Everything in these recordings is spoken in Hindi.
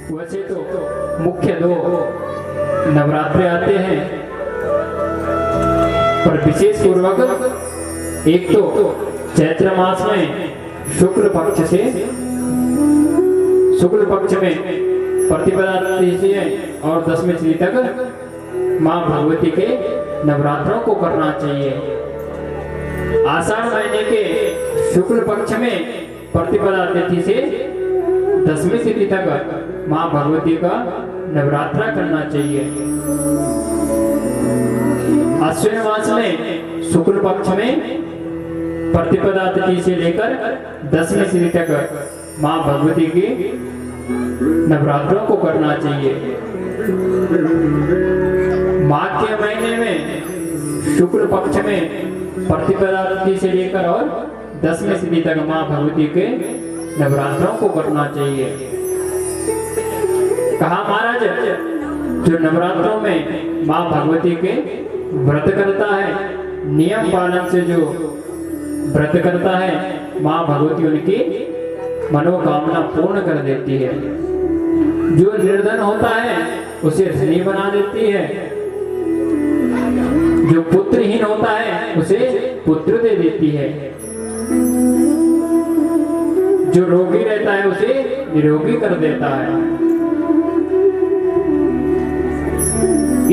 वैसे तो मुख्य दो नवरात्रे आते हैं, पर विशेष पूर्वक एक तो चैत्र मास में शुक्ल पक्ष में प्रतिपदा तिथि से और दसवीं तिथि तक मां भगवती के नवरात्रों को करना चाहिए। आषाढ़ महीने के शुक्ल पक्ष में प्रतिपदा तिथि से दसवीं तिथि तक मां भगवती का नवरात्रा करना चाहिए। अश्विन मास में शुक्ल पक्ष में प्रतिपदा तिथि से लेकर दसवीं तिथि तक मां भगवती के नवरात्रों को करना चाहिए। माघ के महीने में शुक्ल पक्ष में प्रतिपदा तिथि से लेकर और दसवीं तिथि तक मां भगवती के नवरात्रों को करना चाहिए। कहा महाराज, जो नवरात्रों में मां भगवती के व्रत करता है, नियम पालन से जो व्रत करता है, मां भगवती उनकी मनोकामना पूर्ण कर देती है। जो निर्धन होता है उसे धनी बना देती है, जो पुत्रहीन होता है उसे पुत्र दे देती है, जो रोगी रहता है उसे निरोगी कर देता है।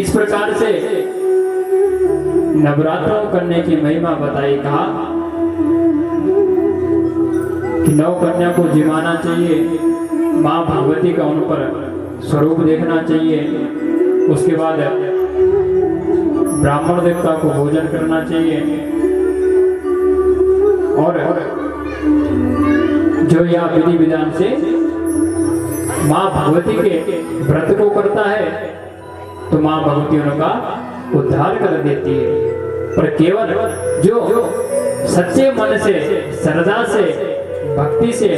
इस प्रकार से नवरात्रों करने की महिमा बताई। कहा कि नौ कन्या को जिमाना चाहिए, मां भगवती का उन पर स्वरूप देखना चाहिए। उसके बाद ब्राह्मण देवता को भोजन करना चाहिए और जो यह विधि विधान से मां भगवती के व्रत को करता है तो मां भगवती उनका उद्धार कर देती है। पर केवल जो सच्चे मन से, श्रद्धा से, भक्ति से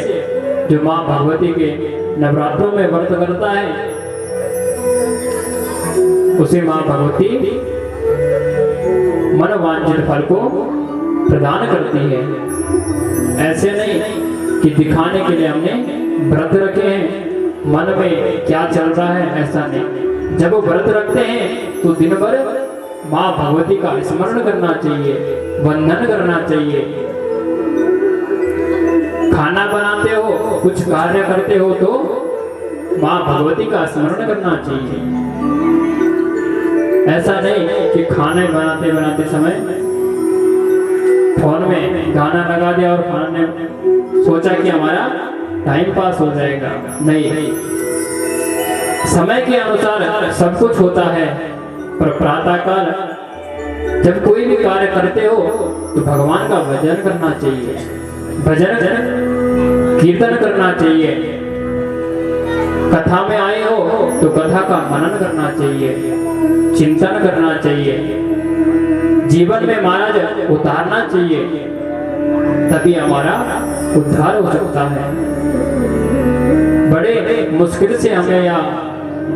जो मां भगवती के नवरात्रों में व्रत करता है उसे मां भगवती मनोवांछित फल को प्रदान करती है। ऐसे नहीं कि दिखाने के लिए हमने व्रत रखे हैं, मन में क्या चल रहा है, ऐसा नहीं। जब व्रत रखते हैं तो दिन भर मां भगवती का स्मरण करना चाहिए, वंदन करना चाहिए। खाना बनाते हो, कुछ कार्य करते हो तो मां भगवती का स्मरण करना चाहिए। ऐसा नहीं कि खाने बनाते बनाते समय फोन में गाना लगा दिया और खाने ने सोचा कि हमारा टाइम पास हो जाएगा। नहीं, समय के अनुसार सब कुछ होता है, पर प्रातः काल जब कोई भी कार्य करते हो तो भगवान का भजन करना चाहिए, भजन कीर्तन करना चाहिए। कथा में आए हो तो कथा का मनन करना चाहिए, चिंतन करना चाहिए, जीवन में महाराज उतारना चाहिए, तभी हमारा उद्धार हो सकता है। बड़े मुश्किल से हमें यह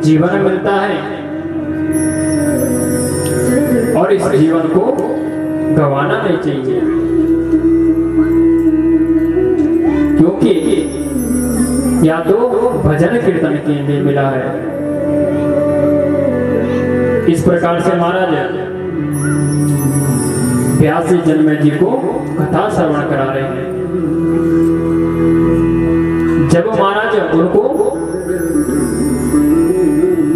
जीवन मिलता है और इस जीवन को गंवाना नहीं चाहिए, क्योंकि या तो भजन कीर्तन के लिए मिला है। इस प्रकार से महाराज व्यास जी जन्मेजय जी को कथा श्रवण करा रहे हैं। जब महाराज उनको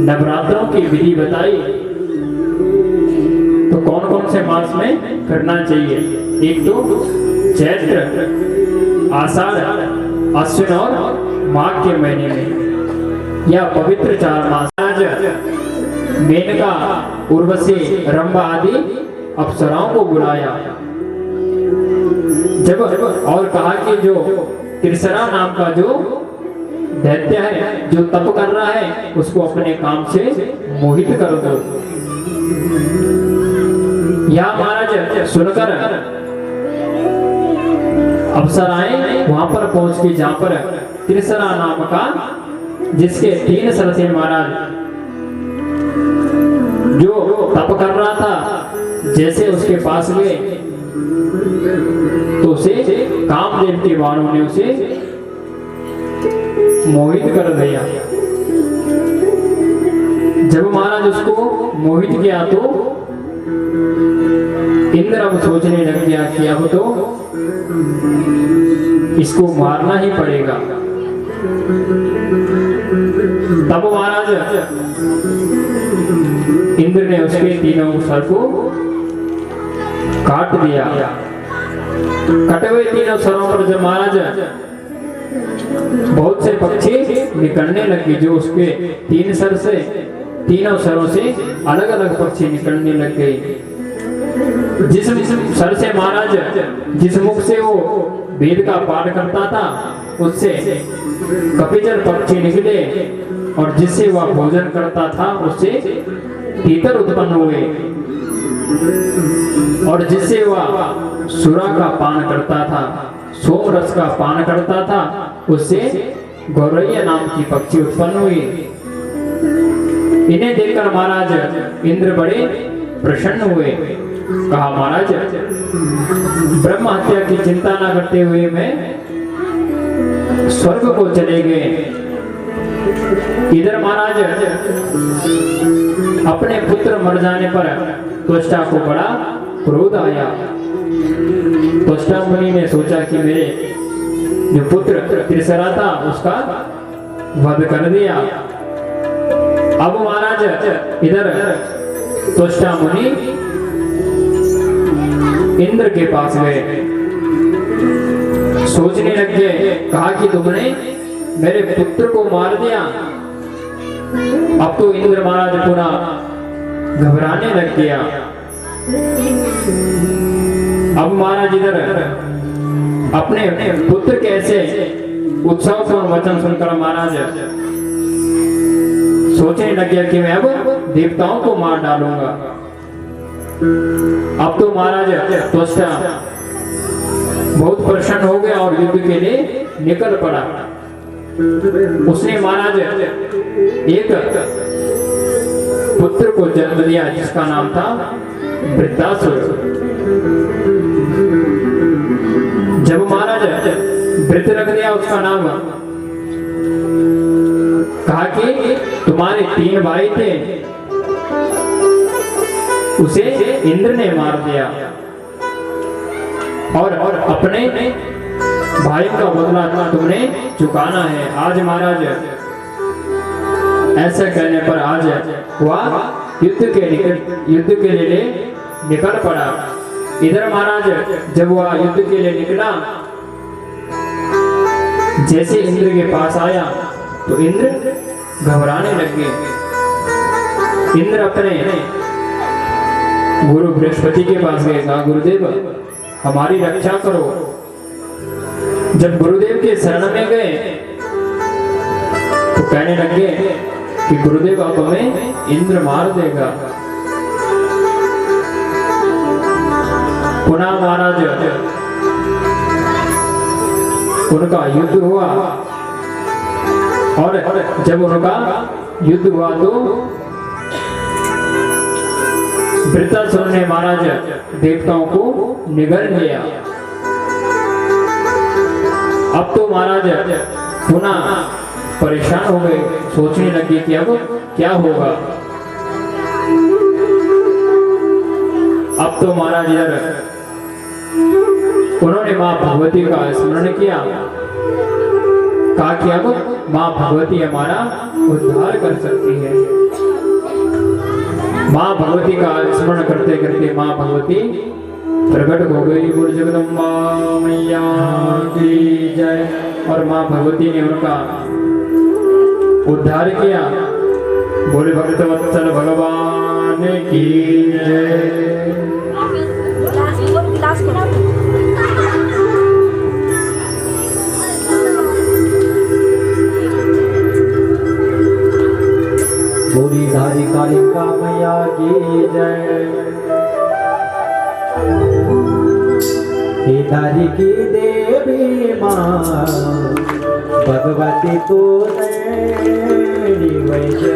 नवरात्रों की विधि बताई तो कौन कौन से मास में करना चाहिए। एक तो चैत्र, आषाढ़, अश्विन और माघ के महीने में, यह पवित्र 4 मास। मेनका, उर्वशी, रंभा आदि अप्सराओं को बुलाया जब और कहा कि जो त्रिसरा नाम का जो दैत्य है, जो तप कर रहा है, उसको अपने काम से मोहित कर दो। यह महाराज सुनकर अप्सराएं वहां पर पहुंच गई जहां पर त्रिसरा नाम का, जिसके 3 सर थे महाराज, जो तप कर रहा था। जैसे उसके पास गए तो उसे कामदेव के बाणों ने उसे मोहित कर दिया। जब महाराज उसको मोहित किया तो इंद्र अब सोचने लग गया कि अब तो इसको मारना ही पड़ेगा। तब महाराज इंद्र ने उसके तीनों सर को काट दिया। कटे हुए तीनों सरों पर जब महाराज बहुत से पक्षी निकलने लगे, जो उसके तीनों सरों से अलग अलग पक्षी निकलने लग गए। जिस सर से महाराज जिस मुख से वो वेद का पाठ करता था उससे कपिजल पक्षी निकले, और जिससे वह भोजन करता था उससे तीतर उत्पन्न हुए, और जिससे वह सुरा का पान करता था, सोम रस का पान करता था, उससे गौरैया नाम की पक्षी उत्पन्न हुई। इन्हें देखकर महाराज इंद्र बड़े प्रसन्न हुए। कहा, महाराज ब्रह्म हत्या की चिंता न करते हुए मैं स्वर्ग को चले गए। इधर महाराज अपने पुत्र मर जाने पर त्वष्टा को बड़ा क्रोध आया। त्वष्टा मुनि ने सोचा कि मेरे जो पुत्र त्रिसरा था उसका वध कर दिया। अब महाराज इधर त्वष्टा मुनि इंद्र के पास गए, सोचने लग गए। कहा कि तुमने मेरे पुत्र को मार दिया। अब तो इंद्र महाराज पुनः घबराने लग गया। अब महाराज इधर अपने पुत्र कैसे उत्सवपूर्ण वचन सुनकर महाराज सोचने लग गया कि मैं अब देवताओं को मार डालूंगा। अब तो महाराज त्वष्टा बहुत प्रसन्न हो गया और युद्ध के लिए निकल पड़ा। उसने महाराज एक पुत्र को जन्म दिया जिसका नाम था वृत्तासुर। जब महाराज वृत्त रख दिया उसका नाम, कहा कि तुम्हारे 3 भाई थे, उसे इंद्र ने मार दिया और अपने भाई का बदला तुमने चुकाना है। आज महाराज ऐसा कहने पर आज वह युद्ध के लिए निकल पड़ा। इधर महाराज जब वह युद्ध के लिए निकला, जैसे इंद्र के पास आया तो इंद्र घबराने लगे। इंद्र अपने गुरु बृहस्पति के पास गए, कहा, गुरुदेव हमारी रक्षा करो। जब गुरुदेव के शरण में गए तो कहने लगे कि गुरुदेव अब हमें इंद्र मार देगा। पुनः महाराज उनका युद्ध हुआ, और जब उनका युद्ध हुआ तो वृत्तासुर ने महाराज देवताओं को निगल लिया। अब तो महाराज पुनः परेशान हो गए, सोचने लगे कि अब क्या होगा। अब तो महाराज इधर उन्होंने मां भगवती का स्मरण किया, कहा कि अब मां भगवती हमारा उद्धार कर सकती है। मां भगवती का स्मरण करते करते मां भगवती प्रकट हो गई। गुरु जगदम्बा मैया की जय। और मां भगवती ने उनका उद्धार किया। बोले भक्तवत्सल भगवान की जय। बोली धारी कालिका मैया की जय। धारी की देवी माँ भगवती तो तेरी वैसे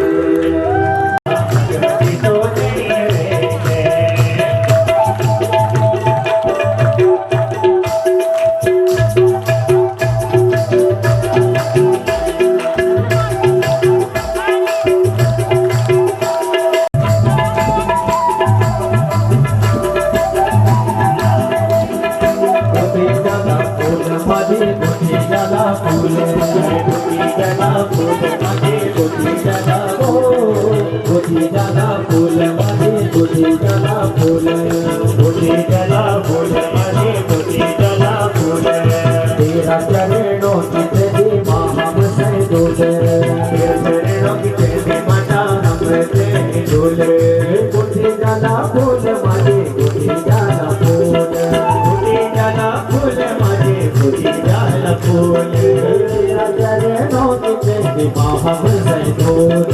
माझे बुद्धी जला बुद्धी जला फूल माझे बुद्धी जला फूल बुद्धि जला फूल माझे बुद्धि जला फूल तेरा चरणों की तेरी माँ हम से दूध तेरे चरणों की तेरी माता हमसे दूध बुद्धि जला फूल माझे बुद्धि जला फूल बुद्धि जला फूल माझे बुद्धि जला फूल तेरा चरणों की तेरी माँ हम से दूध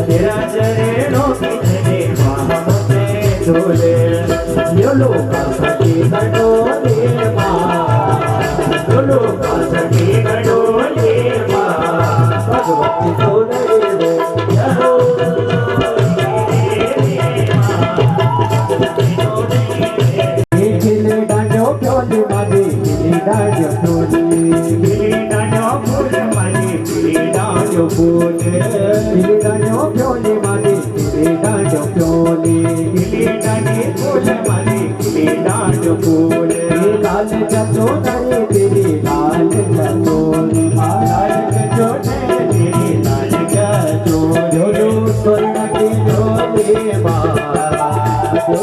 तेरा चरणों की तेरी माँ हमसे डोले यो लोका सखी गडोले माँ यो लोका सखी गडोले माँ भगवती सोदरे रे यहो खिले डांडो प्योली माझी खिली डांडो प्योली खिली डांडो फूल माझे खिली डांडो फूल खिली डांडो प्योली माझी खिली डांडो प्योली खिली डांडे फूल माझे खिली डांडो फूल लाल चचोदरी तेरी लाल चचोरी लाल चोटे तेरी लाल चोट जो स्वर्ण की झोले माँ जो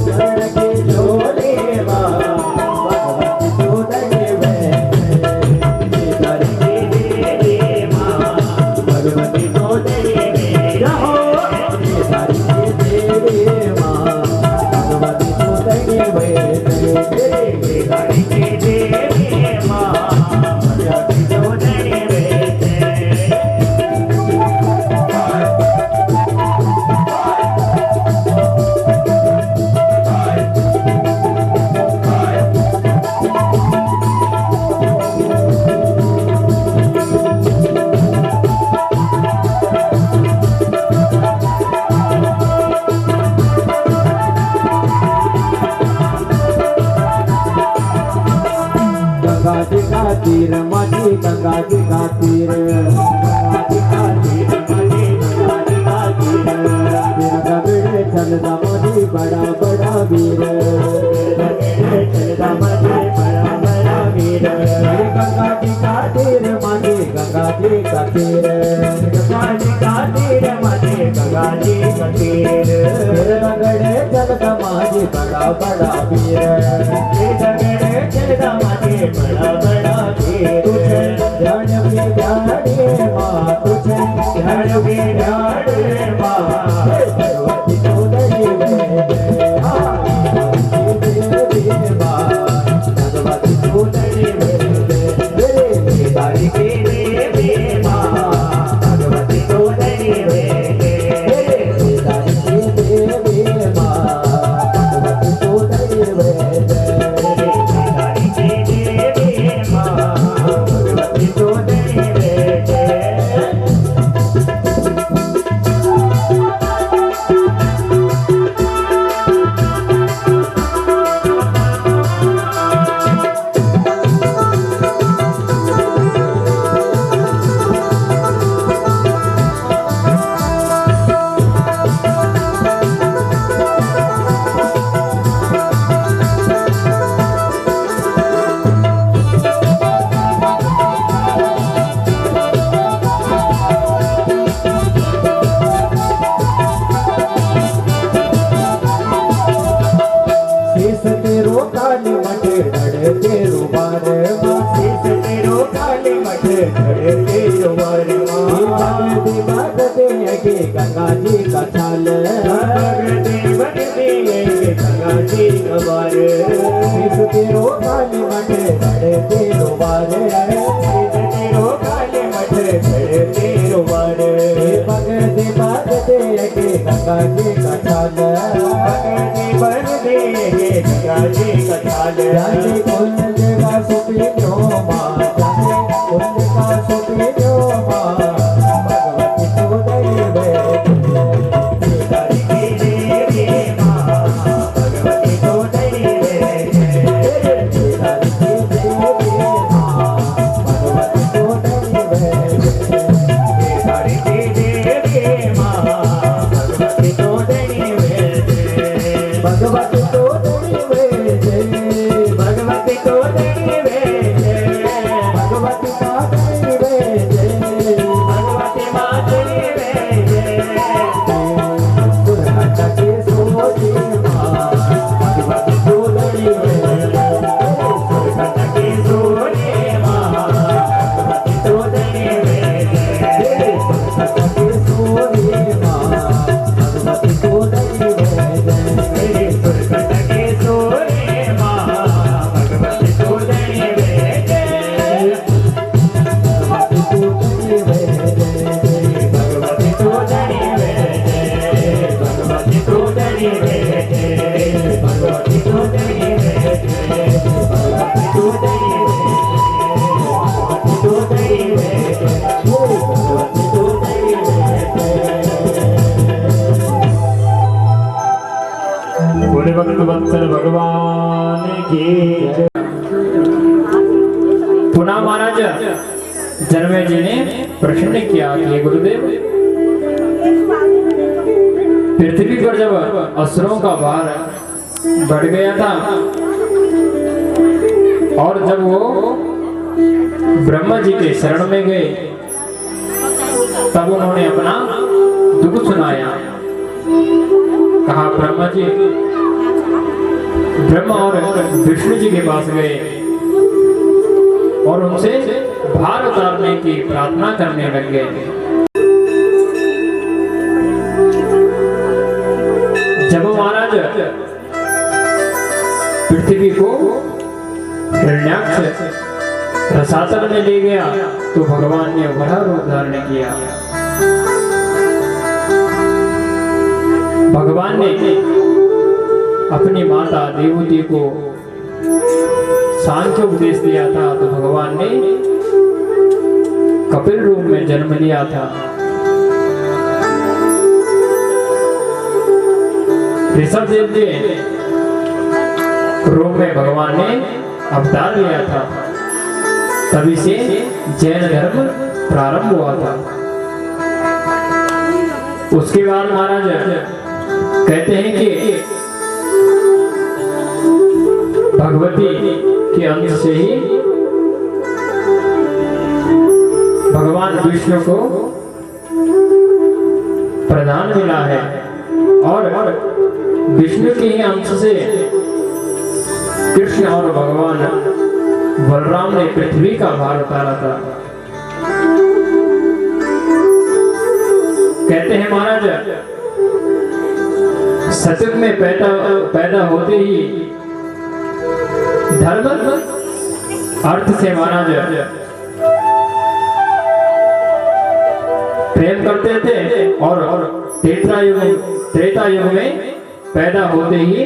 स्वर्ण की झोले माँ भगवती सोदरे भगवती को तेरे रहो तेरे माँ भगवती सोदरे गाड़ी के तेरे माँ भगवती को तेरे गंगा जी का तीर माझी गंगा जी का तीर गंगा जी का तीर माझी गंगा जी का तीर तेरा गगड़े चलदा माझी बड़ा बड़ा वीर चलदा माझे बड़ा बड़ा वीर गंगा जी का तीर माझी गंगा जी का तीर गंगा जी का तीर माझे गंगा जी का तीर तेरा गगड़े चलदा माझी बड़ा बड़ा वीर गगड़े चलदा माझे बड़ा बड़ा वीर तुझे ध्यान में ध्यान माँ तुझे ध्यान में ध्यान माँ भगवती सोदरी भगवती सोदरी गाड़ी के देवी माँ भगवती को देवी गाड़ी के देवी माँ भगवती सोदरी गाड़ी के देवी माँ भगवती को देवी शीस तेरो काली मठे डरे तेरो बारे शीस तेरो काली मठ खड़े तेरो वरमां दिमाग दे के गंगा जी का छाल भगते भगते गंगा जी कबार शीस तेरो काली मठे डरे तेरो बारे शीस तेरो काली मठ खड़े तेरो वर दिमाग दे के गंगा जी का छाल भगते भगते गंगा जी का छाल जाने कुंज का सुपियो माँ जाने कुंज का सुपियो माँ भगवती सोदरी गाड़ी के देवी माँ भगवती को देवी गाड़ी के देवी माँ भगवती सोदरी गाड़ी के देवी माँ भगवती को देवी भगवती सोदरी भगवती को देवी वत्सल भगवान की जय। पुनः महाराज जनमे जी ने प्रश्न किया कि गुरुदेव, पृथ्वी पर जब असुरों का भार बढ़ गया था और जब वो ब्रह्मा जी के शरण में गए तब उन्होंने अपना दुख सुनाया। कहा ब्रह्मा जी, ब्रह्मा और विष्णु जी के पास गए और उनसे भार उतारने की प्रार्थना करने लग गए। जब महाराज पृथ्वी को हिरण्याक्ष रसातल में ले गया तो भगवान ने वह रूप धारण किया। भगवान ने अपनी माता देवती को सांख्य उपदेश दिया था तो भगवान ने कपिल रूप में जन्म लिया था। ऋषभ देव के रूप में भगवान ने अवतार लिया था। तभी से जैन धर्म प्रारंभ हुआ था। उसके बाद महाराज कहते हैं कि भगवती के अंश से ही भगवान विष्णु को प्रदान मिला है और विष्णु के ही अंश से कृष्ण और भगवान बलराम ने पृथ्वी का भार उतारा था। कहते हैं महाराज, सतयुग में पैदा होते ही धर्म अर्थ से महाराज प्रेम करते थे और त्रेता युग में पैदा होते ही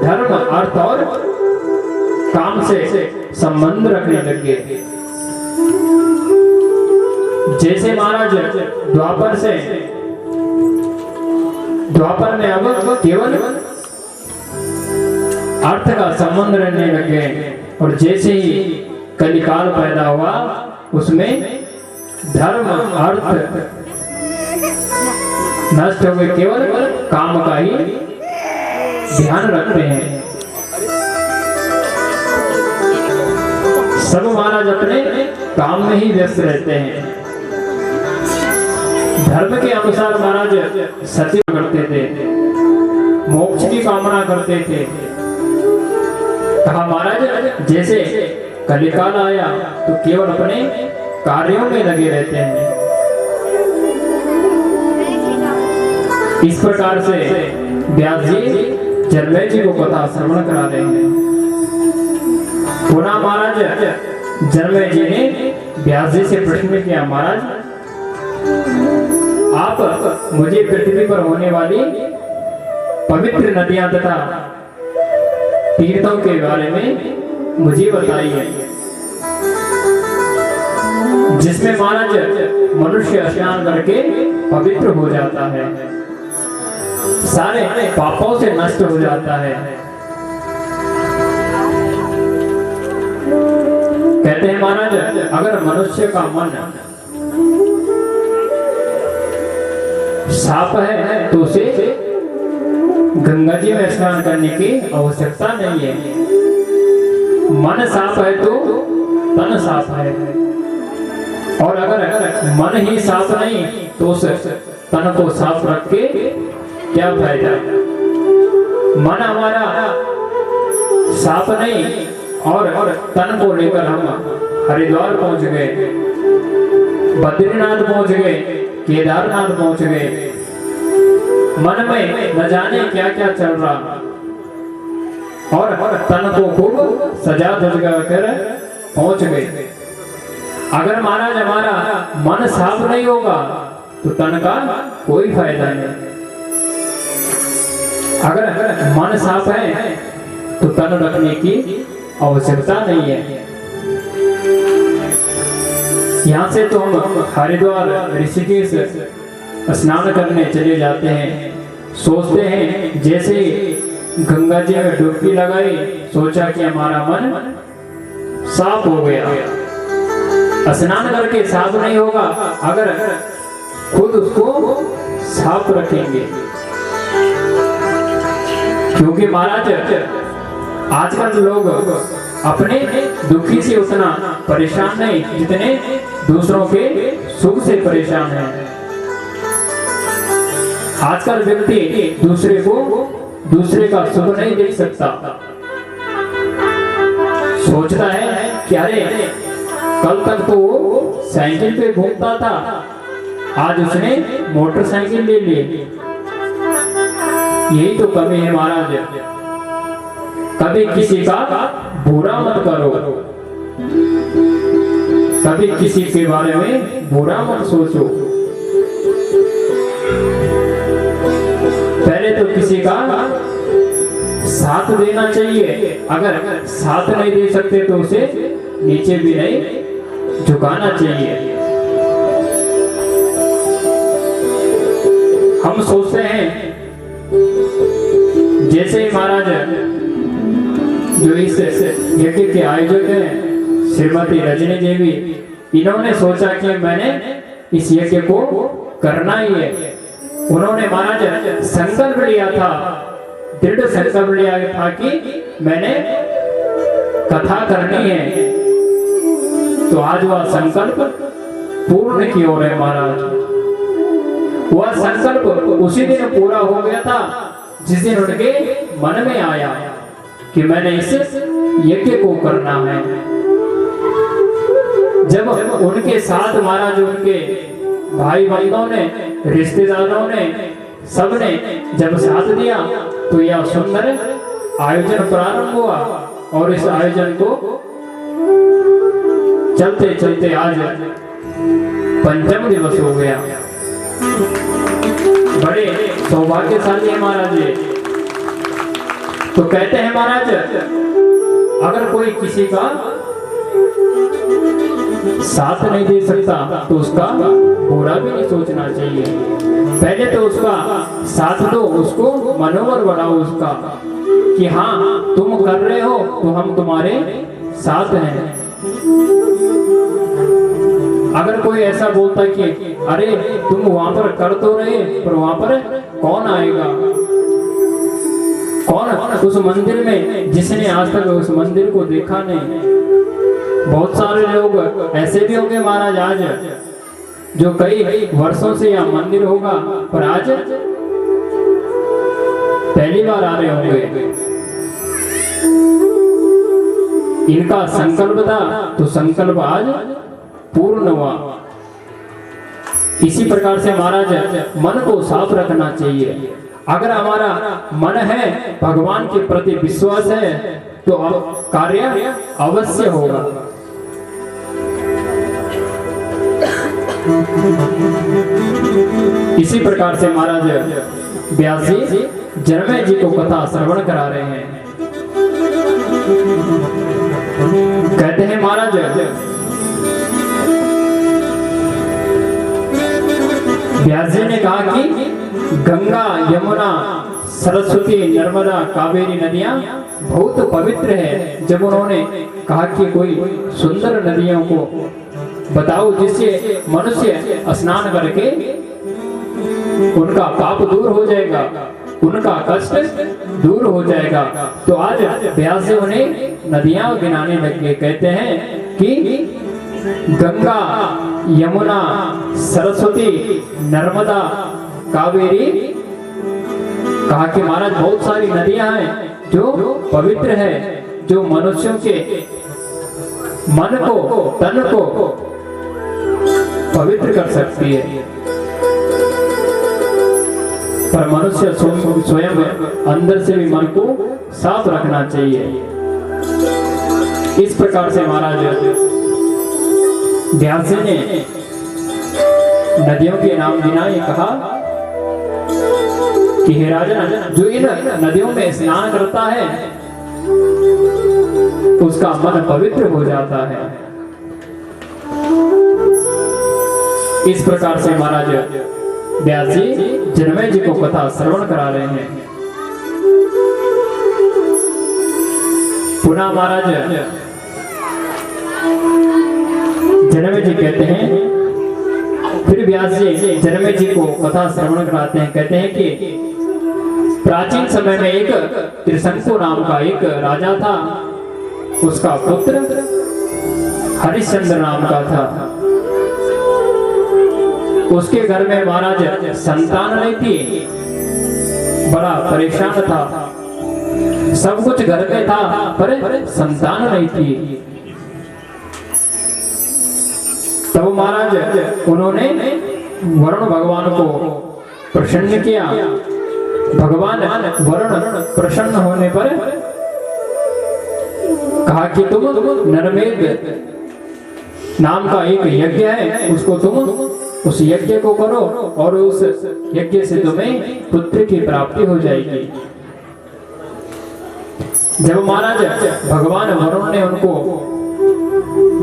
धर्म अर्थ और काम से संबंध रखने लग गए। जैसे महाराज द्वापर में अब केवल अर्थ का संबंध रहने लग गए और जैसे ही कलिकाल पैदा हुआ उसमें धर्म अर्थ नष्ट हो गए, केवल काम का ही ध्यान रखते हैं। सब महाराज अपने काम में ही व्यस्त रहते हैं। धर्म के अनुसार महाराज सत्य करते थे, मोक्ष की कामना करते थे। कहा महाराज जैसे कलिकाल आया तो केवल अपने कार्यों में लगे रहते हैं। इस प्रकार से व्यास जी जनमेजय जी को कथा श्रवण करा रहे हैं। पुनः महाराज जनमेजय जी ने व्यास जी से प्रश्न किया, महाराज आप मुझे पृथ्वी पर होने वाली पवित्र नदियां तथा तीर्थों के बारे में मुझे बताइए, जिसमें महाराज मनुष्य स्नान करके पवित्र हो जाता है, सारे पापों से नष्ट हो जाता है। कहते हैं महाराज अगर मनुष्य का मन साफ है तो उसे गंगा जी में स्नान करने की आवश्यकता नहीं है। मन साफ है तो तन साफ है और अगर मन ही साफ नहीं तो उस तन को साफ रख के क्या फायदा। मन हमारा साफ नहीं और तन को लेकर हम हरिद्वार पहुंच गए, बद्रीनाथ पहुंच गए, केदारनाथ पहुंच गए, मन में न जाने क्या क्या चल रहा और तन को खूब सजा धजा कर पहुंच गए। अगर महाराज हमारा मन साफ नहीं होगा तो तन का कोई फायदा नहीं। अगर मन साफ है तो तन रखने की आवश्यकता नहीं है। यहाँ से तो हम हरिद्वार ऋषिकेश स्नान करने चले जाते हैं, सोचते हैं जैसे गंगा जी में डुबकी लगाई, सोचा कि हमारा मन साफ हो गया। स्नान करके साफ नहीं होगा अगर खुद उसको साफ रखेंगे, क्योंकि महाराज आजकल लोग अपने दुखी से उतना परेशान नहीं जितने दूसरों के सुख से परेशान हैं। आजकल व्यक्ति दूसरे का सुख नहीं देख सकता, सोचता है कि अरे कल तक तो वो साइकिल पे घूमता था, आज उसने मोटरसाइकिल ले ली। यही तो कमी है महाराज। कभी किसी का बुरा मत करो, कभी किसी के बारे में बुरा मत सोचो। पहले तो किसी का साथ देना चाहिए, अगर साथ नहीं दे सकते तो उसे नीचे भी नहीं झुकाना चाहिए। हम सोचते हैं जैसे ही महाराज जो इस यज्ञ के आयोजक हैं श्रीमती रजनी देवी, इन्होंने सोचा कि मैंने इस यज्ञ को करना ही है। उन्होंने महाराज संकल्प लिया था, दृढ़ संकल्प लिया था कि मैंने कथा करनी है। तो आज वह संकल्प पूर्ण की ओर है महाराज। वह संकल्प उसी दिन पूरा हो गया था जिस दिन उनके मन में आया कि मैंने इस यज्ञ को करना है। जब उनके साथ महाराज उनके भाई बंधुओं ने, रिश्तेदारों ने, सबने जब साथ दिया तो यह सुंदर आयोजन प्रारंभ हुआ। और इस आयोजन को चलते चलते आज पंचम दिवस हो गया। बड़े सौभाग्यशाली है महाराज जी। तो कहते हैं महाराज अगर कोई किसी का साथ नहीं दे सकता तो उसका बुरा भी नहीं सोचना चाहिए। पहले तो उसका साथ दो, उसको मनोबल बढ़ाओ उसका कि हाँ तुम कर रहे हो तो हम तुम्हारे साथ हैं। अगर कोई ऐसा बोलता कि अरे तुम वहां पर कर तो रहे पर वहां पर कौन आएगा, कौन उस मंदिर में जिसने आज तक उस मंदिर को देखा नहीं। बहुत सारे लोग ऐसे भी होंगे महाराज आज जो कई वर्षों से यह मंदिर होगा पर आज पहली बार आ रहे होंगे। इनका संकल्प था तो संकल्प आज पूर्ण हुआ। इसी प्रकार से महाराज मन को साफ रखना चाहिए। अगर हमारा मन है, भगवान के प्रति विश्वास है तो कार्य अवश्य होगा। इसी प्रकार से महाराज व्यास जी जनमेजय जी को कथा श्रवण करा रहे हैं। कहते हैं महाराज व्यास जी ने कहा कि गंगा, यमुना, सरस्वती, नर्मदा, कावेरी नदियां बहुत पवित्र है। जब उन्होंने कहा कि कोई सुंदर नदियों को बताओ जिससे मनुष्य स्नान करके उनका पाप दूर हो जाएगा, उनका कष्ट दूर हो जाएगा, तो आज व्यास जी उन्हें नदियां गिनाने लगे। कहते हैं कि गंगा, यमुना, सरस्वती, नर्मदा, कावेरी। कहा कि महाराज बहुत सारी नदियां हैं जो पवित्र है, जो मनुष्यों के मन को, तन को पवित्र कर सकती है। पर मनुष्य स्वयं अंदर से भी मन को साफ रखना चाहिए। इस प्रकार से महाराज व्यास जी ने नदियों के नाम गिनाए। कहा कि हे राजन, जो इन नदियों में स्नान करता है उसका मन पवित्र हो जाता है। इस प्रकार से महाराज व्यास जी जनमेजय जी को कथा श्रवण करा रहे हैं। पुनः महाराज जनमे जी कहते हैं, फिर व्यास जी जनमे जी को कथा श्रवण कराते हैं। कहते हैं कि प्राचीन समय में एक त्रिशंकु नाम का एक राजा था, उसका पुत्र हरिश्चंद्र नाम का था। उसके घर में महाराज संतान नहीं थी, बड़ा परेशान था। सब कुछ घर में था पर संतान नहीं थी। तब महाराज उन्होंने वरुण भगवान को प्रसन्न किया। भगवान वरुण प्रसन्न होने पर कहा कि तुम नरमेध नाम का एक यज्ञ है, उसको तुम उस यज्ञ को करो और उस यज्ञ से तुम्हें पुत्र की प्राप्ति हो जाएगी। जब महाराज भगवान वरुण ने उनको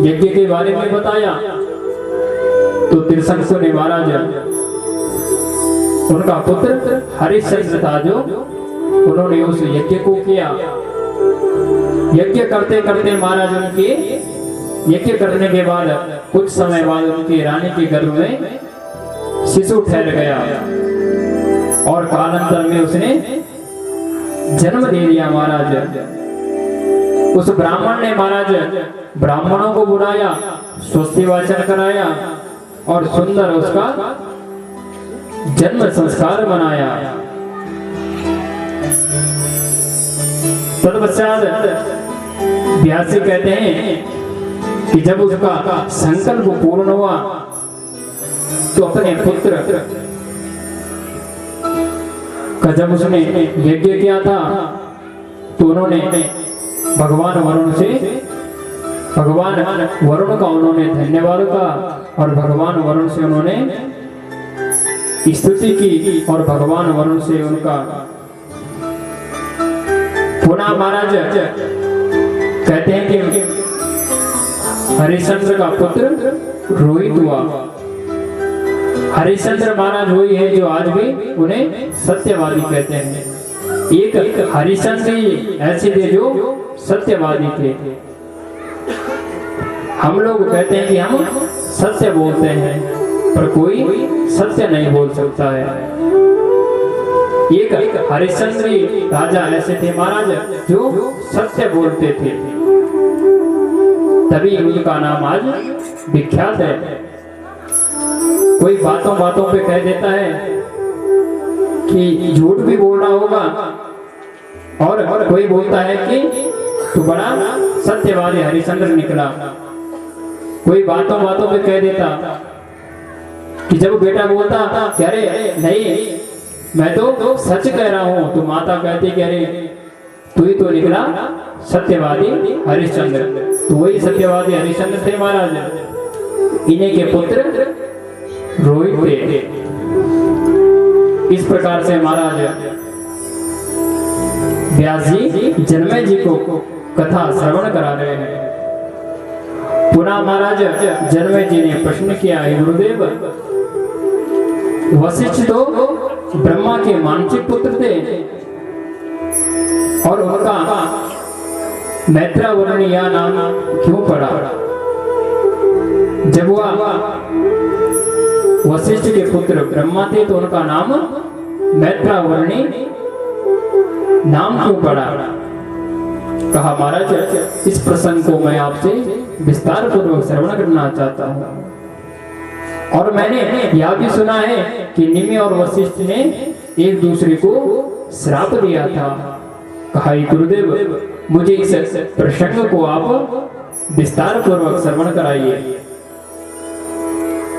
यज्ञ के बारे में बताया तो त्रिशंकु ने महाराज उनका पुत्र हरिश्चंद्र था जो उन्होंने उस यज्ञ को किया। यज्ञ करते करते महाराज उनके यज्ञ करने के बाद कुछ समय बाद उनकी रानी के गर्भ में शिशु ठहर गया और कालांतर में उसने जन्म दे दिया। महाराज उस ब्राह्मण ने महाराज ब्राह्मणों को बुलाया, स्वस्ति वाचन कराया और सुंदर उसका जन्म संस्कार बनाया। तत्पश्चात व्यास जी कहते हैं कि जब उसका संकल्प पूर्ण हुआ तो अपने पुत्र का जब उसने यज्ञ किया था तो उन्होंने भगवान वरुण का उन्होंने धन्यवाद कहा और भगवान वरुण से उन्होंने स्तुति की और भगवान वरुण से उनका पुनः महाराज कहते हैं कि हरिश्चंद्र का पुत्र रोहित हुआ। हरिश्चंद्र महाराज वही है जो आज भी उन्हें सत्यवादी कहते हैं। एक हरिश्चंद्र ही ऐसे थे जो सत्यवादी थे। हम लोग कहते हैं कि हम सत्य बोलते हैं पर कोई सत्य नहीं बोल सकता है। एक हरिश्चंद्र राजा ऐसे थे महाराज जो सत्य बोलते थे, तभी उनका नाम आज विख्यात है। कोई बातों बातों पे कह देता है कि झूठ भी बोलना होगा और कोई बोलता है कि तू बड़ा सत्यवादी हरिश्चंद्र निकला। कोई बातों बातों पे कह देता कि जब बेटा बोलता कि अरे नहीं मैं तो सच कह रहा हूं, तो माता कहती कि अरे तू ही तो निकला सत्यवादी हरिश्चंद्र। तो वही सत्यवादी हरिश्चंद्र थे महाराज। इन्हीं के पुत्र रोहित थे। इस प्रकार से महाराज व्यास जी जनमे जी को कथा श्रवण करा रहे हैं। पुनः महाराज जनमे जी ने प्रश्न किया, हे गुरुदेव, वशिष्ठ तो ब्रह्मा के मानसिक पुत्र थे और उनका मैत्रावरुणी यह नाम क्यों पड़ा? जब वह वशिष्ठ के पुत्र ब्रह्मा थे तो उनका नाम मैत्रावरुणी नाम क्यों पड़ा? कहा महाराज इस प्रसंग को मैं आपसे विस्तार पूर्वक श्रवण करना चाहता हूँ। और मैंने यह भी सुना है कि निमि और वशिष्ठ ने एक दूसरे को श्राप दिया था। कहा गुरुदेव मुझे इस प्रसंग को आप विस्तार पूर्वक श्रवण कराइए।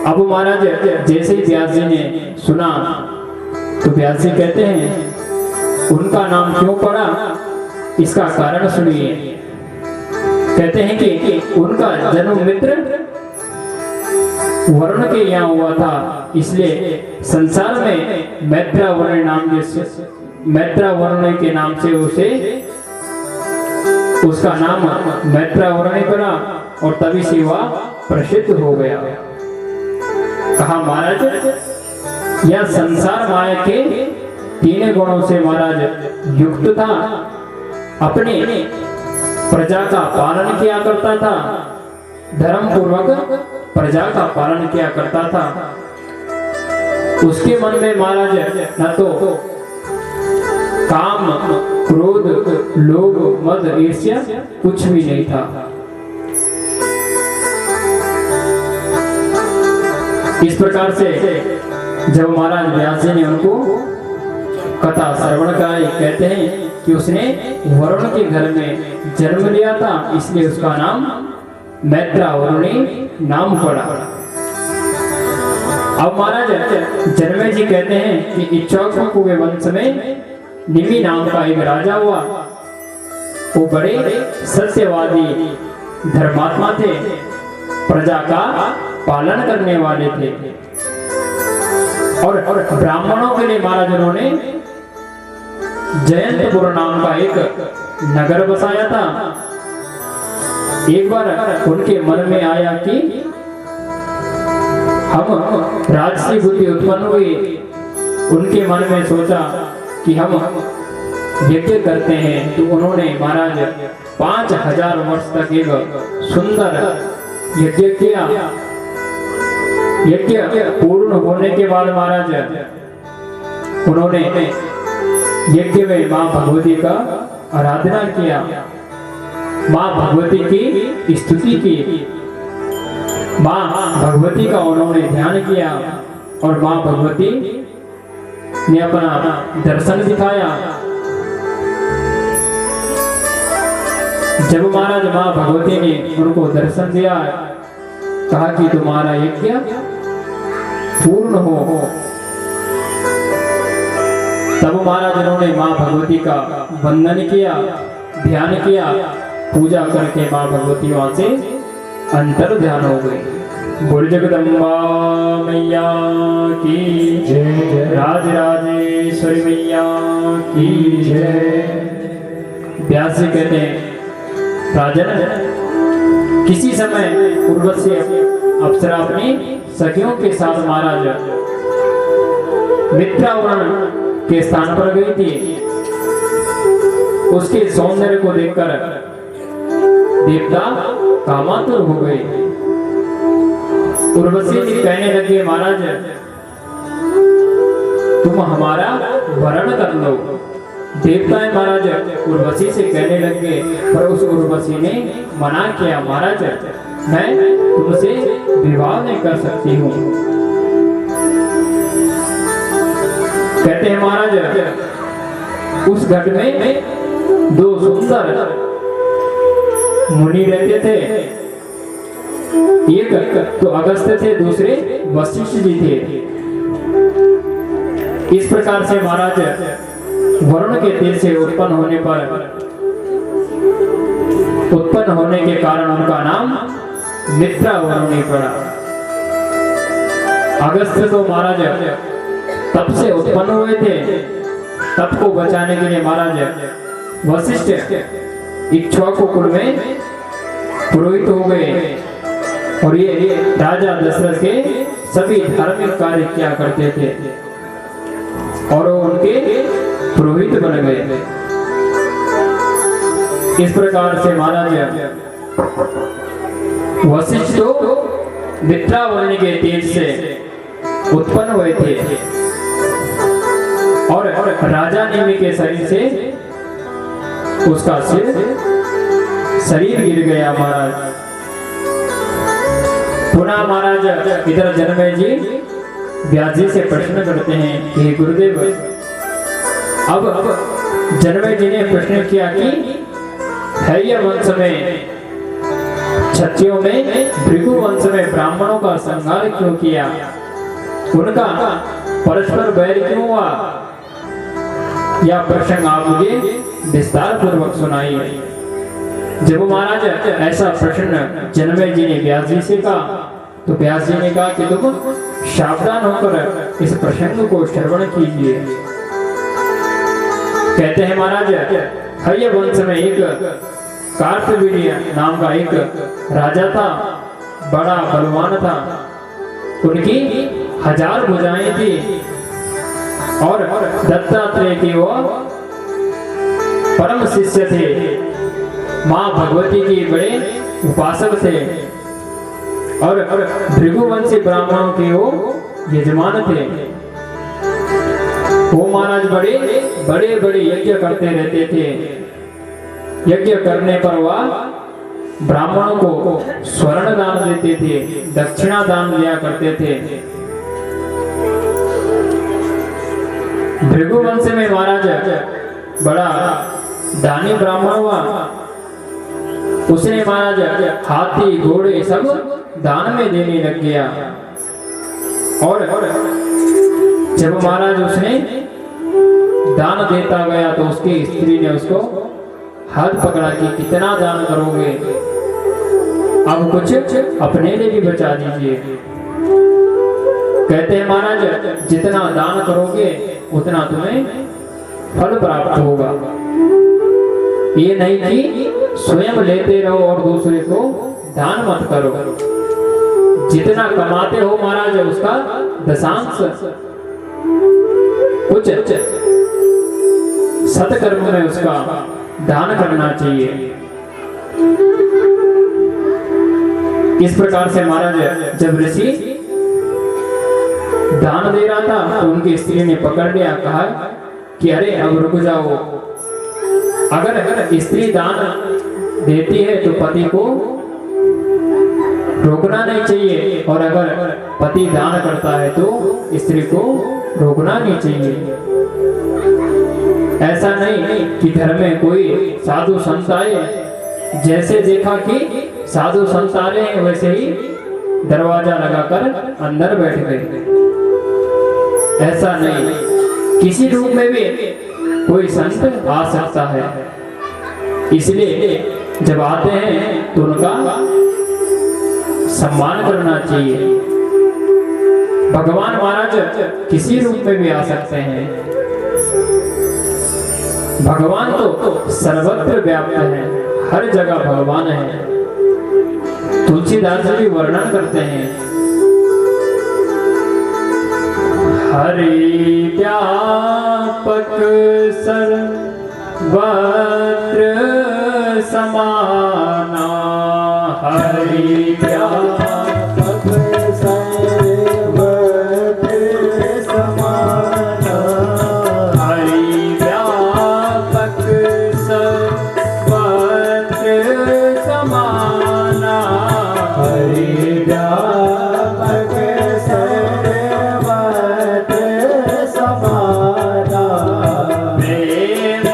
अब महाराज जैसे ही व्यास जी ने सुना तो व्यास जी कहते हैं उनका नाम क्यों पड़ा इसका कारण सुनिए। कहते हैं कि उनका जन्म मित्र वरुण के यहाँ हुआ था, इसलिए संसार में मैत्रावरुण के नाम से उसका नाम मैत्रावरुणी पड़ा और तभी से वह प्रसिद्ध हो गया। कहा महाराज यह संसार माया के तीन गुणों से महाराज युक्त था। अपने प्रजा का पालन किया करता था, धर्म पूर्वक प्रजा का पालन किया करता था। उसके मन में महाराज न तो काम, क्रोध, लोभ, मद, ईर्ष्या कुछ भी नहीं था। इस प्रकार से जब महाराज व्यास जी ने उनको कथा श्रवण कराई, कहते हैं कि उसने वरुण के घर में जन्म लिया था, इसलिए उसका नाम मैत्रा वरुणी नाम पड़ा। अब महाराज जनमे जी कहते हैं कि इक्ष्वाकु के वंश में निमि नाम का एक राजा हुआ। वो बड़े सत्यवादी धर्मात्मा थे, प्रजा का पालन करने वाले थे। और ब्राह्मणों के लिए महाराज उन्होंने जयंतपुर नाम का एक नगर बसाया था। एक बार उनके मन में आया कि हम राजसी बुद्धि उत्पन्न हुई। उनके मन में सोचा कि हम यज्ञ करते हैं, तो उन्होंने महाराज 5000 वर्ष तक एक सुंदर यज्ञ किया। यज्ञ पूर्ण होने के बाद महाराज उन्होंने यज्ञ में मां भगवती का आराधना किया, मां भगवती की स्तुति की, मां भगवती का उन्होंने ध्यान किया और मां भगवती ने अपना दर्शन दिखाया। जब महाराज मां भगवती ने उनको दर्शन दिया, कहा कि तुम्हारा यज्ञ पूर्ण हो। तब महाराज उन्होंने मां भगवती का वंदन किया, ध्यान किया, पूजा करके मां भगवती वहां से अंतर ध्यान हो गई। बोल जगदम्बा मैया की जय, राज राजेश्वरी मैया की जय। व्यास जी कहते हैं, राजन किसी समय उर्वशी अप्सरा अपनी सखियों के साथ महाराज मित्रावरण के स्थान पर गई थी। उसके सौंदर्य को देखकर देवता कामातुर हो गए। उर्वशी जी कहने लगे, महाराज तुम हमारा वरण कर लो। देवताएं महाराज उर्वशी से कहने लगे, पर उस उर्वशी ने मना किया, महाराज मैं तुमसे विवाह नहीं कर सकती हूँ। कहते हैं महाराज उस घट में 2 सुंदर मुनि रहते थे। एक तो अगस्त्य थे, दूसरे वशिष्ठ जी थे। इस प्रकार से महाराज वरुण के तेज से उत्पन्न होने के कारण उनका नाम मित्रा वरुणी पड़ा। अगस्त्य तो महाराज तप से उत्पन्न हुए थे। तप को बचाने के लिए महाराज वशिष्ठ इक्ष्वाकु कुल में पुरोहित हो गए और ये राजा दशरथ के सभी धार्मिक कार्य किया करते थे और वो उनके पुरोहित बन गए। इस प्रकार से महाराज वशिष्ठ तो मित्रावरुणी के तेज से उत्पन्न हुए थे और राजा नेमि के शरीर से उसका शरीर गिर गया। महाराज पुनः महाराज इधर जनमे जी व्यास जी से प्रश्न करते हैं कि गुरुदेव, अब जनमे जी ने प्रश्न किया कि हैय वंश में क्षत्रियों में भृगु वंश में ब्राह्मणों का संहार क्यों किया, उनका परस्पर बैर क्यों हुआ, यह प्रसंग आप मुझे विस्तार पूर्वक सुनाइए। जब महाराज ऐसा प्रश्न जनमे जी ने व्यास जी से कहा तो व्यास जी ने कहा कि तुम सावधान होकर इस प्रसंग को श्रवण कीजिए। कहते हैं महाराज हैय वंश में एक कार्तवीर्य नाम का एक राजा था, बड़ा बलवान था। उनकी 1000 भुजाएं थी और दत्तात्रेय के वो परम शिष्य थे। माँ भगवती की बड़े उपासक थे और भृगुवंशी ब्राह्मणों के वो यजमान थे। वो महाराज बड़े बड़े यज्ञ करते रहते थे। यज्ञ करने पर वह ब्राह्मणों को स्वर्ण दान देते थे, दक्षिणा दान दिया करते थे। भृगुवंश में महाराज बड़ा दानी ब्राह्मण हुआ। उसने महाराज हाथी घोड़े सब दान में देने लग गया। और जब महाराज उसने दान देता गया तो उसकी स्त्री ने उसको हाथ पकड़ा कि कितना दान करोगे, अब कुछ अपने लिए भी बचा दीजिए। कहते हैं महाराज जितना दान करोगे उतना तुम्हें फल प्राप्त होगा। ये नहीं कि स्वयं लेते रहो और दूसरे को दान मत करो। जितना कमाते हो महाराज उसका दशांश कुछ सत्कर्म में उसका दान करना चाहिए। इस प्रकार से महाराज जब ऋषि दान दे रहा था तो उनकी स्त्री ने पकड़ लिया, कहा कि अरे अब रुक जाओ। अगर स्त्री दान देती है तो पति को रोकना नहीं चाहिए, और अगर पति दान करता है तो स्त्री को रोकना नहीं चाहिए। ऐसा नहीं कि घर में कोई साधु संत आए, जैसे देखा कि साधु संत आ रहे हैं वैसे ही दरवाजा लगाकर अंदर बैठ गए। ऐसा नहीं, किसी रूप में भी कोई संत आ सकता है। इसलिए जब आते हैं तो उनका सम्मान करना चाहिए। भगवान महाराज किसी रूप में भी आ सकते हैं। भगवान तो सर्वत्र व्याप्त है, हर जगह भगवान है। तुलसीदास जी भी वर्णन करते हैं, हरि व्यापक सर्वत्र समाना, हरि व्यापक सर्वत्र समाना, हरि व्यापक सर्वत्र समाना, हरि व्यापक सर्वत्र समाना, प्रेम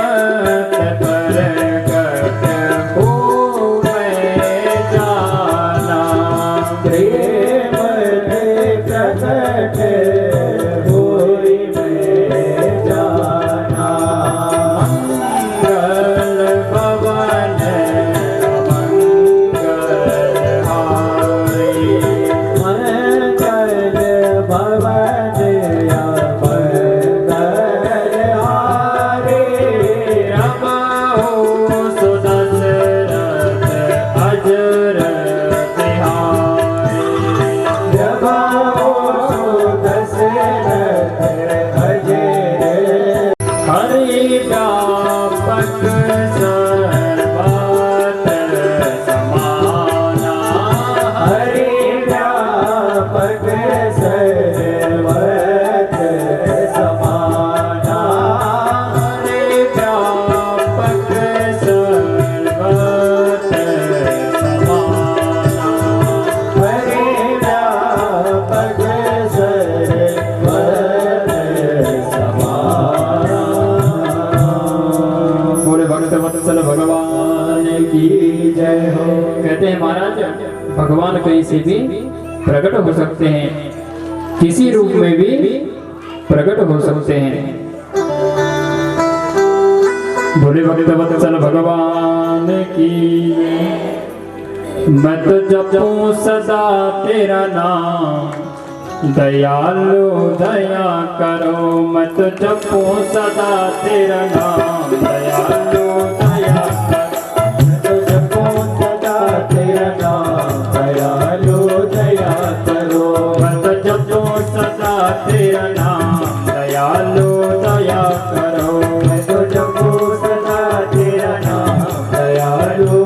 प्रकट हो मैं जाना, प्रेम प्रकट होई मैं जाना, मंगल भवन मंगल हारी, मंगल भवन मंगल हारी, अब हो सुदशरथ अजर बिहारी, जब हो सुदशरथ अजर, हरि व्यापक सर्वत्र समाना, हरि व्यापक सर्वत्र समाना, हरि व्यापक सर्वत्र समाना, हरि व्यापक सर्वत्र समाना। बोले भक्त वत्सल भगवान की जय हो। कहते हैं महाराज भगवान कहीं से भी प्रकट हो सकते हैं, किसी रूप में भी प्रकट हो सकते हैं। बोले भक्त वत्सल भगवान की जय। मैं तो जपूं सदा तेरा नाम, दयालु दया करो। मैं तो जपूं सदा तेरा नाम, दयालु दया करो। मैं तो जपूं सदा तेरा नाम, दयालु दया करो। मैं तो जपूं सदा तेरा नाम, दयालु दया करो। मैं तो जपूं सदा तेरा नाम, दयालु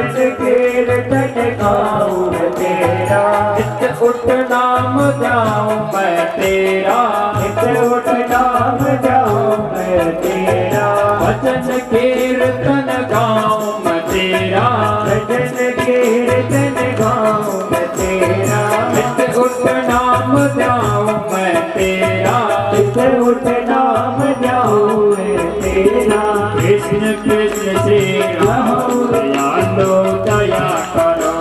भजन कीर्तन गाऊं मैं तेरा, नित उठ नाम जाऊं मैं तेरा, नित उठ नाम जाऊं मैं तेरा, भजन कीर्तन गाऊं मैं तेरा, भजन कीर्तन गाऊं मैं तेरा, नित उठ नाम जाऊं मैं तेरा, नित उठ नाम जाऊं मैं तेरा। कृष्ण कृष्ण श्री राम दयालो दया करो,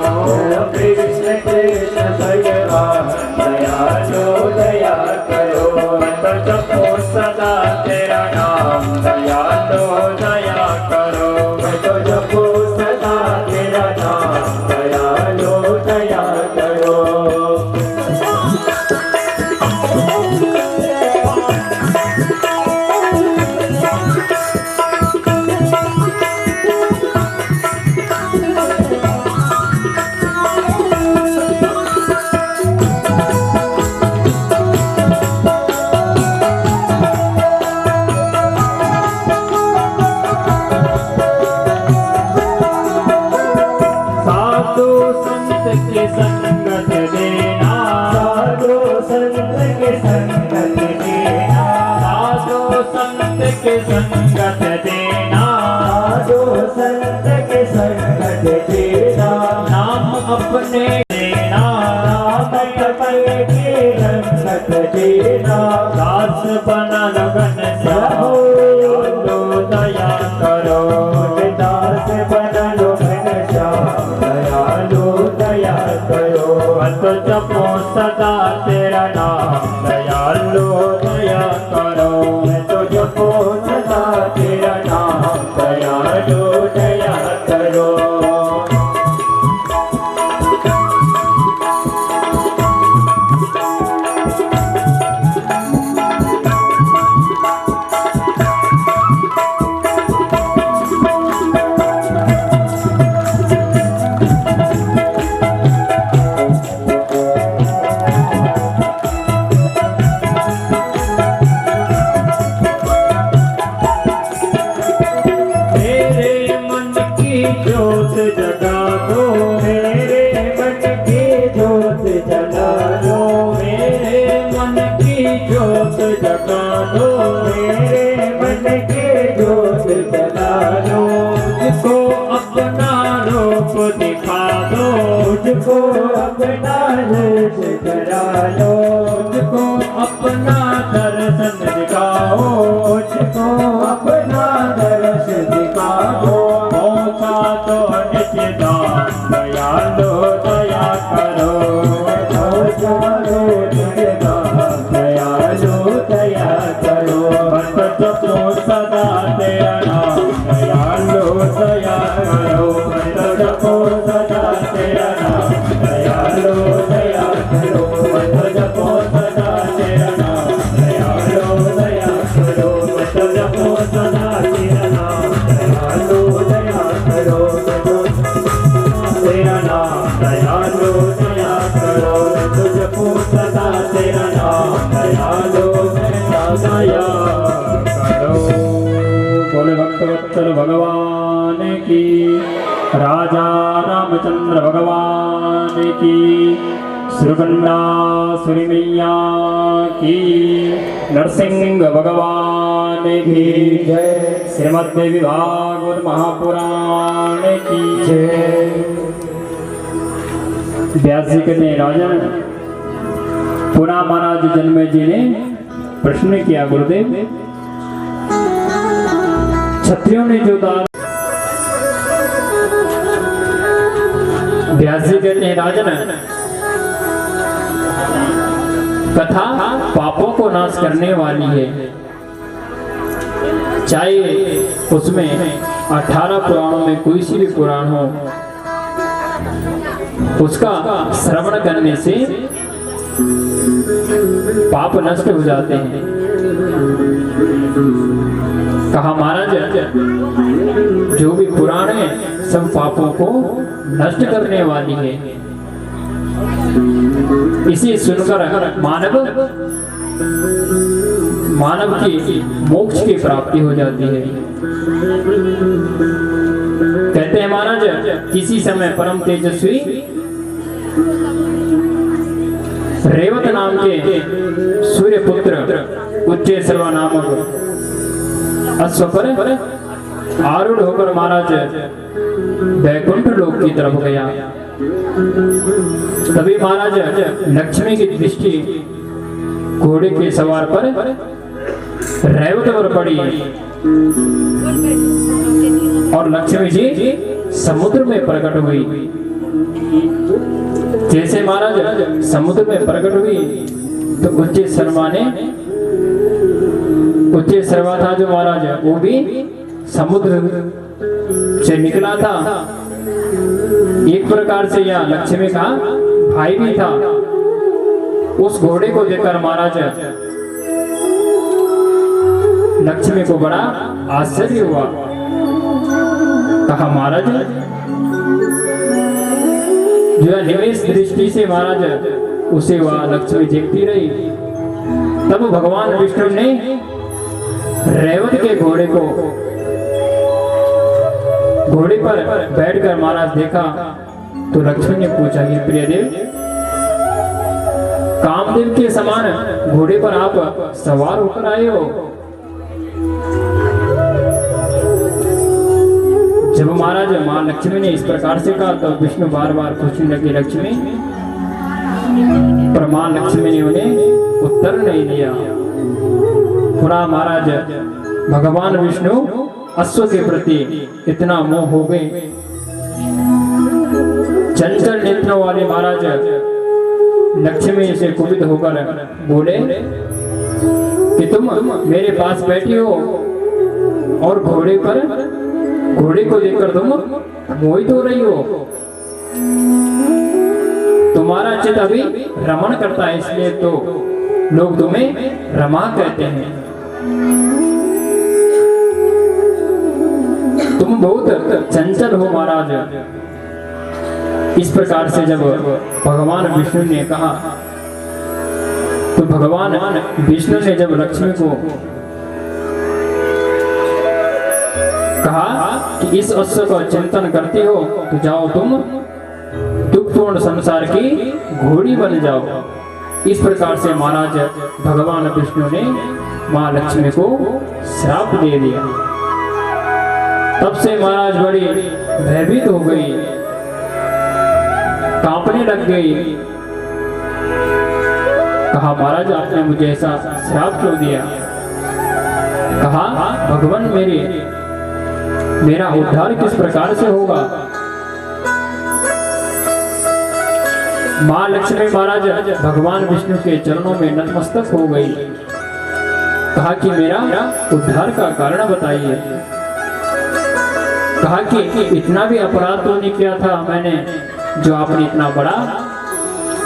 कृष्ण कृष्ण भगवान दयालो दया करो, मत जपो सदा तेरा नाम दयालो दया करो, मैं तो जपो सदा तेरा नाम दयालो दया करो। साधु संत के संगत देना, साधु संत के संगत देना, साधु संत के संगत देना, साधु संत के संगत देना, नाम अपने देना, नाम अपने के रंगत देना, दास बना लगन रहो दयालो दया करो, दास बना लो घनश्याम दयालो दया करो, मत जपो सदा तेरा नाम दयालो दया करो, मैं तो जपो सदा तेरा नाम दयालो दया करो। मेरे मन की ज्योत जगा दो, मेरे मन की ज्योत जगा दो, मेरे मन की ज्योत जगा दो, मेरे मन की ज्योत जगा दो, मुझको अपना रूप दिखा दो, मुझको अपना रूप करा लो, मुझको अपना दर्शन दिखाओ, मुझको अपना दर्श दिखाओ, मौका तो नित्य दान दयालो दया करो, दयालो दया करो, मत जपो सदा तेरा नाम दयालो दया करो, मत जपो सदा तेरा नाम दयालो दया करो, मत जपो सदा तेरा नाम दयालो दया करो, मत जपो सदा तेरा नाम दयालो दया करो, तेरा नाम दयालो दया करो, मत जपो सदा तेरा नाम दयालो दया करो। बोले भक्तवत्सल भगवान की, राजा रामचंद्र भगवान की, सुरकन्या सुरी मैया की, नरसिंह भगवान की जय, श्रीमद्देवी भागवत महापुराण की जय। व्यास जी कहते हैं, राजन पुनः महाराज जन्मे जी ने प्रश्न किया, गुरुदेव क्षत्रियों ने जो दान, व्यास जी कहते हैं, राजन कथा पापों को नाश करने वाली है, चाहे उसमें 18 पुराणों में कोई सी भी पुराण हो, उसका श्रवण करने से पाप नष्ट हो जाते हैं। कहा महाराज जो भी पुराण है सब पापों को नष्ट करने वाली है। इसे सुनकर मानव की मोक्ष की प्राप्ति हो जाती है। कहते हैं महाराज, किसी समय परम तेजस्वी रेवत नाम के सूर्य पुत्र उच्चे सर्वा नामक अश्व पर आरूढ़ होकर महाराज वैकुंठ लोक की तरफ गया। तभी महाराज लक्ष्मी की दृष्टि घोड़े के सवार पर रेवत पर पड़ी और लक्ष्मी जी समुद्र में प्रकट हुई। जैसे महाराज समुद्र में प्रकट हुई तो उच्चे सर्वा था जो महाराज, वो भी समुद्र से निकला था। एक प्रकार से यह लक्ष्मी का भाई भी था। उस घोड़े को देखकर महाराज लक्ष्मी को बड़ा आश्चर्य हुआ। कहा महाराज, जो निवेश दृष्टि से महाराज उसे वह लक्ष्मी देखती रही। तब भगवान विष्णु ने रेवत के घोड़े पर बैठकर महाराज देखा तो लक्ष्मी ने पूछा कि प्रिय देव, कामदेव के समान घोड़े पर आप सवार होकर आए हो। जब महाराज मां लक्ष्मी ने इस प्रकार से कहा तो विष्णु बार बार पूछने लगे लक्ष्मी, पर मां लक्ष्मी ने उन्हें उत्तर नहीं दिया। पूरा महाराज भगवान विष्णु अश्व के प्रति इतना मोह हो गए। चंचल नेत्रों वाले महाराज लक्ष्मी से कुपित होकर बोले कि तुम मेरे पास बैठी हो और घोड़े को देखकर तुम मोहित हो रही हो। तुम्हारा चित्त अभी रमण करता है, इसलिए तो लोग तुम्हें रमा कहते हैं। तुम बहुत चंचल हो महाराज। इस प्रकार से जब भगवान विष्णु ने कहा तो भगवान विष्णु ने जब लक्ष्मी को कहा कि इस अश्व का चिंतन करते हो तो जाओ तुम दुखपूर्ण संसार की घोड़ी बन जाओ। इस प्रकार से महाराज भगवान विष्णु ने मां लक्ष्मी को श्राप दे दिया। तब से महाराज बड़ी भयभीत हो गई, कांपने लग गई। कहा महाराज आपने मुझे ऐसा श्राप क्यों दिया? कहा भगवान मेरा उद्धार किस प्रकार से होगा? मां लक्ष्मी महाराज भगवान विष्णु के चरणों में नतमस्तक हो गई। कहा कि मेरा उद्धार का कारण बताइए। कहा कि इतना भी अपराध तो नहीं किया था मैंने जो आपने इतना बड़ा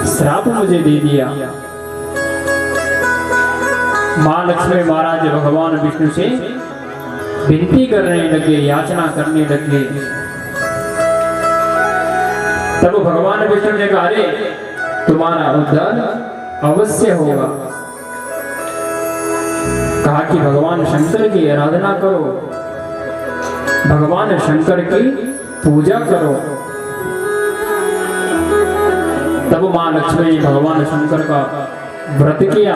श्राप मुझे दे दिया। मां लक्ष्मी महाराज भगवान विष्णु से विनती करने लगे, याचना करने लगे। तब भगवान विष्णु ने कहा अरे तुम्हारा उद्धार अवश्य होगा। कहा कि भगवान शंकर की आराधना करो, भगवान शंकर की पूजा करो। तब मां लक्ष्मी ने भगवान शंकर का व्रत किया।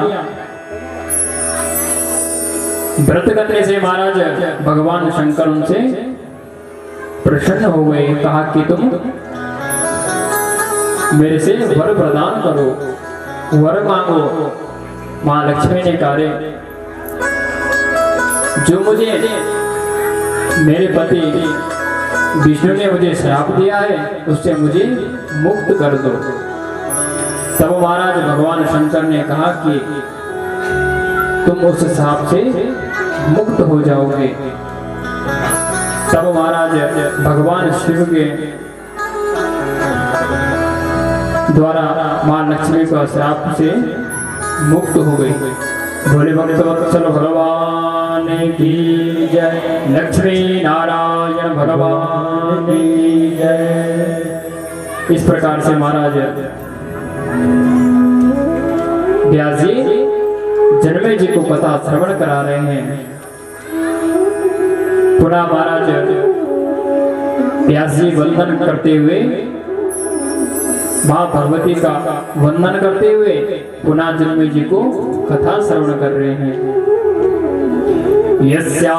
व्रत करने से महाराज भगवान शंकर उनसे प्रसन्न हो गए। कहा कि तुम मेरे से वर प्रदान करो, वर मांगो। मां लक्ष्मी ने कहा जो मुझे मेरे पति विष्णु ने मुझे श्राप दिया है उससे मुझे मुक्त कर दो। तब महाराज भगवान शंकर ने कहा कि तुम उस श्राप से मुक्त हो जाओगे। तब महाराज भगवान शिव के द्वारा मां लक्ष्मी का श्राप से मुक्त हो गई। भोले भक्त वत्सल भगवान की जय, लक्ष्मी नारायण भगवान की जय। इस प्रकार से महाराज व्यास जी जन्मे जी को कथा श्रवण करा रहे हैं। पुनः महाराज व्यास जी वंदन करते हुए, मां भगवती का वंदन करते हुए पुनः जन्मे जी को कथा श्रवण कर रहे हैं। यस्या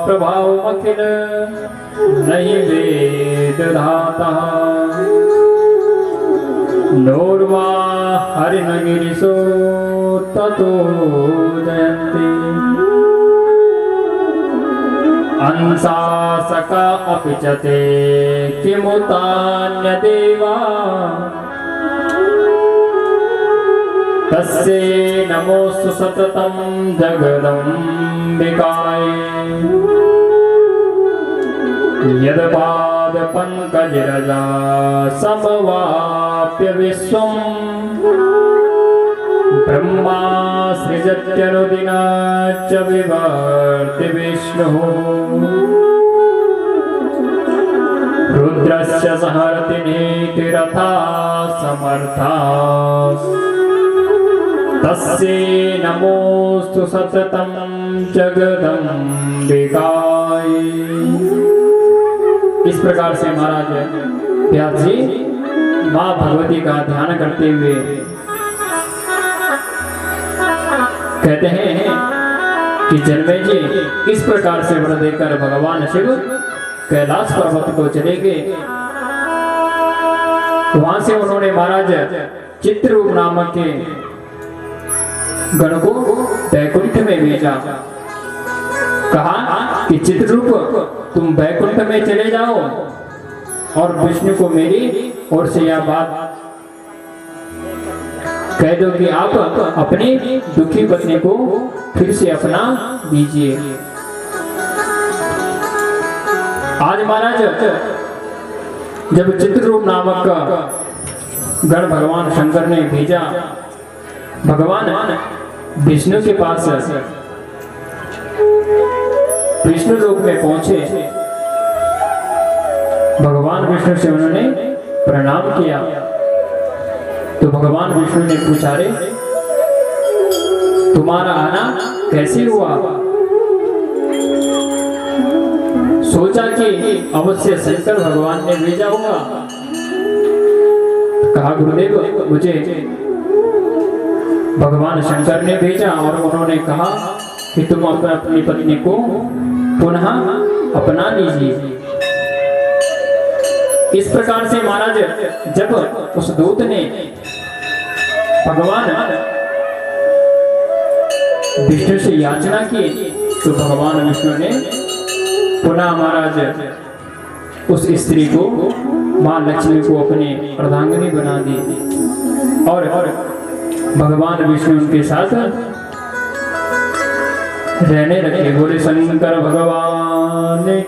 प्रभाव अखिल नहीं वेद धाता, नोर्वा हरिणगिरिशो ततो जयन्ति, अंशासका अपि च ते किमुतान्यदेवा, तस्यै नमोस्तु सततं जगदम्बिकायै। यद्पाद पंकजरजा समवाप्य विश्वं, ब्रह्मा सृजत्यनुदिना च विवर्ति विष्णुः, रुद्रस्य सहरति नीतिरथा समर्था, तस्यै नमोस्तु सततं जगदम्बिकायै। इस प्रकार से महाराज व्यास जी मां भगवती का ध्यान करते हुए कहते हैं कि जन्मे जी इस प्रकार से वर देकर भगवान शिव कैलाश पर्वत को चले गए। वहां से उन्होंने महाराज चित्ररूप नामक के गण को वैकुंठ में भेजा। कहा कि चित्ररूप तुम वैकुंठ में चले जाओ और विष्णु को मेरी ओर से यह बात कह दो कि आप अपनी दुखी पत्नी को फिर से अपना दीजिए। आज महाराज जब चित्ररूप नामक गण भगवान शंकर ने भेजा, भगवान विष्णु के पास विष्णु लोक में पहुंचे। भगवान विष्णु से उन्होंने प्रणाम किया तो भगवान विष्णु ने पूछा, रे तुम्हारा आना कैसे हुआ? सोचा कि अवश्य शंकर भगवान ने भेजा होगा। कहा गुरुदेव मुझे भगवान शंकर ने भेजा और उन्होंने कहा कि तुम अपनी पत्नी को पुनः अपना लीजिए। इस प्रकार से महाराज जब उस दूत ने भगवान विष्णु से याचना की तो भगवान विष्णु ने पुनः महाराज उस स्त्री को मां लक्ष्मी को अपनी अर्धांगिनी बना दी और भगवान विष्णु उनके साथ रहने लगे। बोले शंकर भगवान